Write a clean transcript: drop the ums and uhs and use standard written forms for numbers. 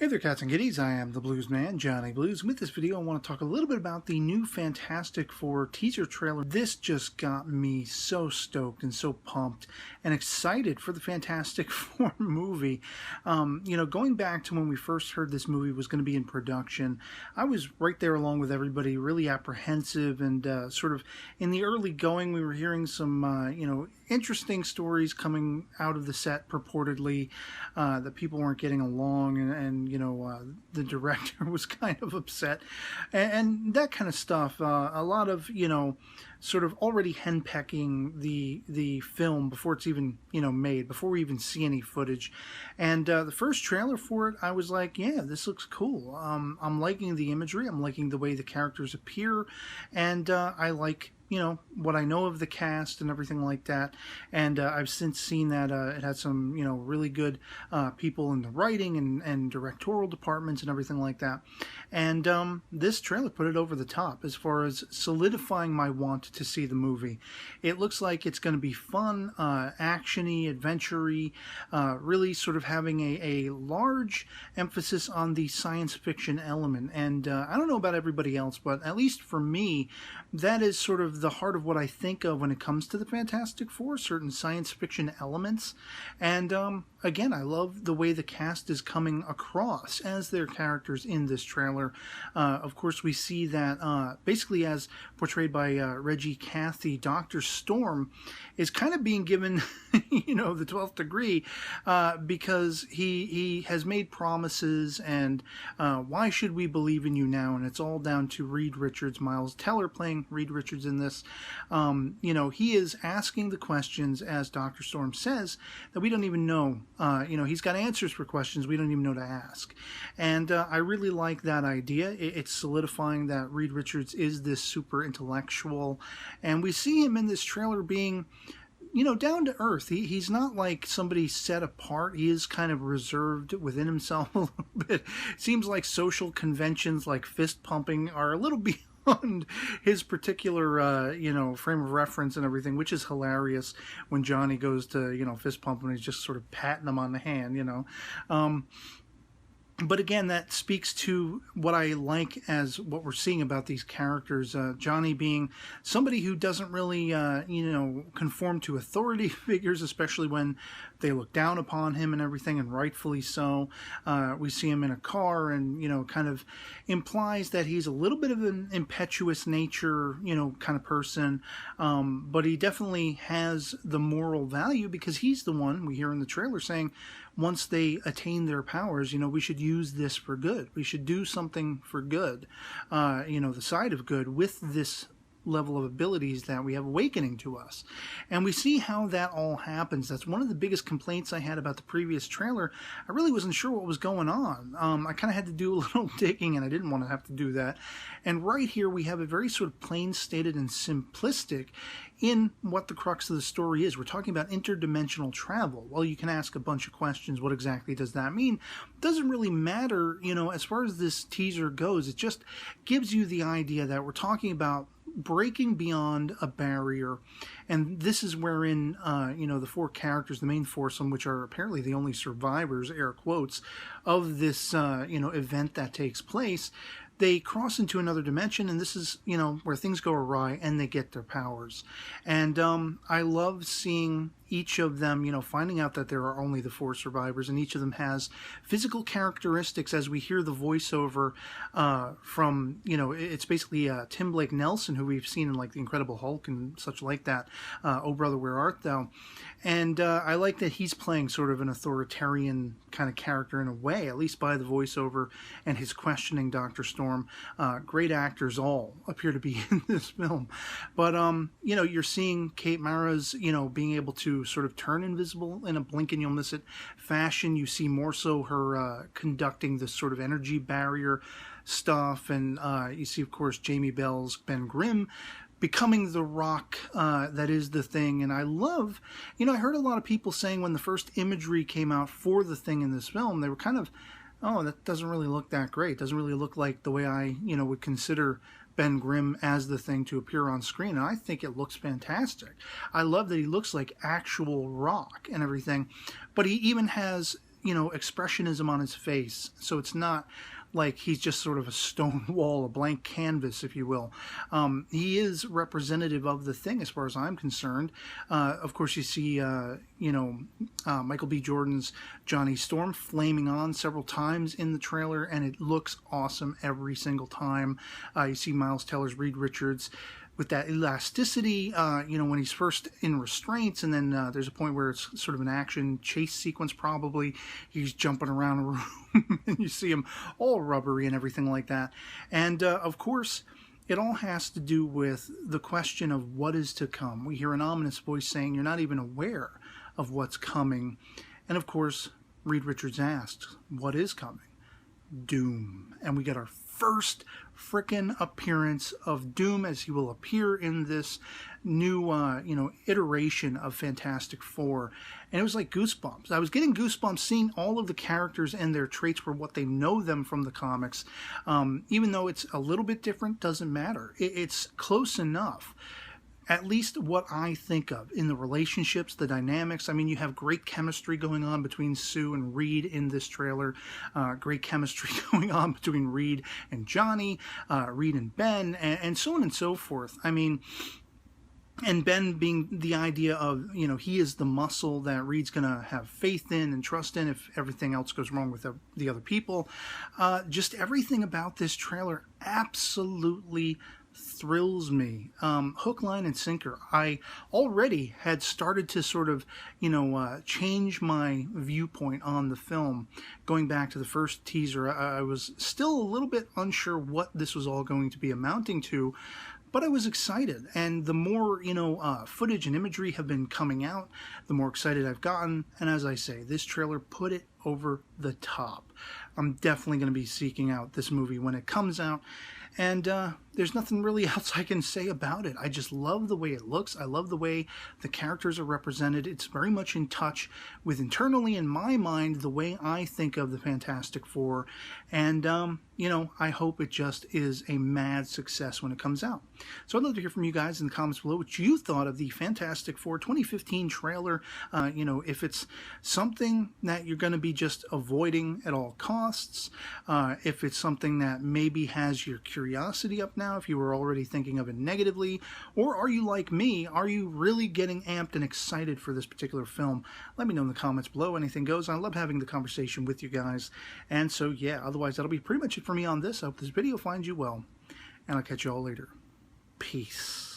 Hey there, cats and kitties. I am the Blues Man, Johnny Blues. With this video, I want to talk a little bit about the new Fantastic Four teaser trailer. This just got me so stoked and so pumped and excited for the Fantastic Four movie. Going back to when we first heard this movie was going to be in production, I was right there along with everybody, really apprehensive and sort of in the early going. We were hearing some, interesting stories coming out of the set purportedly that people weren't getting along and the director was kind of upset and that kind of stuff. A lot of, sort of already henpecking the film before it's even, made, before we even see any footage. And the first trailer for it, I was like, yeah, this looks cool. I'm liking the imagery. I'm liking the way the characters appear. And I like what I know of the cast and everything like that. And I've since seen that it had some, really good people in the writing and directorial departments and everything like that. And this trailer put it over the top as far as solidifying my want to see the movie. It looks like it's going to be fun, action-y, adventure-y, really sort of having a large emphasis on the science fiction element. And I don't know about everybody else, but at least for me, that is sort of the heart of what I think of when it comes to the Fantastic Four, certain science fiction elements. And again, I love the way the cast is coming across as their characters in this trailer. Of course, we see that basically as portrayed by Reggie Cathy, Dr. Storm is kind of being given, the 12th degree because he has made promises and why should we believe in you now? And it's all down to Reed Richards, Miles Teller playing Reed Richards in this. He is asking the questions, as Dr. Storm says, that we don't even know. He's got answers for questions we don't even know to ask. And I really like that idea. It's solidifying that Reed Richards is this super intellectual. And we see him in this trailer being, down to earth. He's not like somebody set apart. He is kind of reserved within himself a little bit. Seems like social conventions like fist pumping are a little beyond his particular, frame of reference and everything, which is hilarious when Johnny goes to, fist pump and he's just sort of patting him on the hand, But again, that speaks to what I like as what we're seeing about these characters. Johnny being somebody who doesn't really, conform to authority figures, especially when they look down upon him and everything, and rightfully so. We see him in a car and, kind of implies that he's a little bit of an impetuous nature, kind of person. But he definitely has the moral value because he's the one, we hear in the trailer, saying, once they attain their powers, we should use this for good. We should do something for good, the side of good with this level of abilities that we have awakening to us. And we see how that all happens. That's one of the biggest complaints I had about the previous trailer. I really wasn't sure what was going on. I kind of had to do a little digging, and I didn't want to have to do that. And right here we have it very sort of plain stated and simplistic in what the crux of the story is. We're talking about interdimensional travel. Well, you can ask a bunch of questions. What exactly does that mean? It doesn't really matter, as far as this teaser goes. It just gives you the idea that we're talking about breaking beyond a barrier, and this is wherein the four characters, the main foursome, which are apparently the only survivors, air quotes, of this event that takes place, they cross into another dimension, and this is where things go awry and they get their powers. And I love seeing each of them, finding out that there are only the four survivors, and each of them has physical characteristics as we hear the voiceover from, it's basically Tim Blake Nelson, who we've seen in like The Incredible Hulk and such like that. Oh Brother, Where Art Thou? And I like that he's playing sort of an authoritarian kind of character in a way, at least by the voiceover and his questioning Dr. Storm. Great actors all appear to be in this film. But, you're seeing Kate Mara's, being able to sort of turn invisible in a blink and you'll miss it fashion. You see more so her conducting this sort of energy barrier stuff. And you see, of course, Jamie Bell's Ben Grimm becoming the Rock that is the Thing. And I love, I heard a lot of people saying when the first imagery came out for the Thing in this film, they were kind of, oh, that doesn't really look that great. It doesn't really look like the way I, would consider Ben Grimm as the Thing to appear on screen. And I think it looks fantastic. I love that he looks like actual rock and everything. But he even has expressionism on his face. So it's not like he's just sort of a stone wall, a blank canvas, if you will. He is representative of the thing as far as I'm concerned. Of course, you see, Michael B. Jordan's Johnny Storm flaming on several times in the trailer, and it looks awesome every single time. You see Miles Teller's Reed Richards with that elasticity, when he's first in restraints, and then there's a point where it's sort of an action chase sequence probably. He's jumping around a room, and you see him all rubbery and everything like that. And, of course, it all has to do with the question of what is to come. We hear an ominous voice saying you're not even aware of what's coming. And, of course, Reed Richards asks, what is coming? Doom. And we get our first frickin' appearance of Doom, as he will appear in this new, iteration of Fantastic Four. And it was like goosebumps. I was getting goosebumps seeing all of the characters and their traits for what they know them from the comics. Even though it's a little bit different, doesn't matter. It's close enough. At least what I think of in the relationships, the dynamics. I mean, you have great chemistry going on between Sue and Reed in this trailer. Great chemistry going on between Reed and Johnny, Reed and Ben, and so on and so forth. I mean, and Ben being the idea of, he is the muscle that Reed's going to have faith in and trust in if everything else goes wrong with the other people. Just everything about this trailer absolutely thrills me. Hook, line, and sinker. I already had started to sort of, change my viewpoint on the film. Going back to the first teaser, I was still a little bit unsure what this was all going to be amounting to, but I was excited. And the more, footage and imagery have been coming out, the more excited I've gotten. And as I say, this trailer put it over the top. I'm definitely going to be seeking out this movie when it comes out. And there's nothing really else I can say about it. I just love the way it looks. I love the way the characters are represented. It's very much in touch with, internally in my mind, the way I think of the Fantastic Four. And, I hope it just is a mad success when it comes out. So I'd love to hear from you guys in the comments below what you thought of the Fantastic Four 2015 trailer. If it's something that you're going to be just avoiding at all costs, if it's something that maybe has your curiosity up now, if you were already thinking of it negatively, or are you like me? Are you really getting amped and excited for this particular film? Let me know in the comments below. Anything goes. I love having the conversation with you guys. And so, yeah, otherwise, that'll be pretty much it for me on this. I hope this video finds you well, and I'll catch you all later. Peace.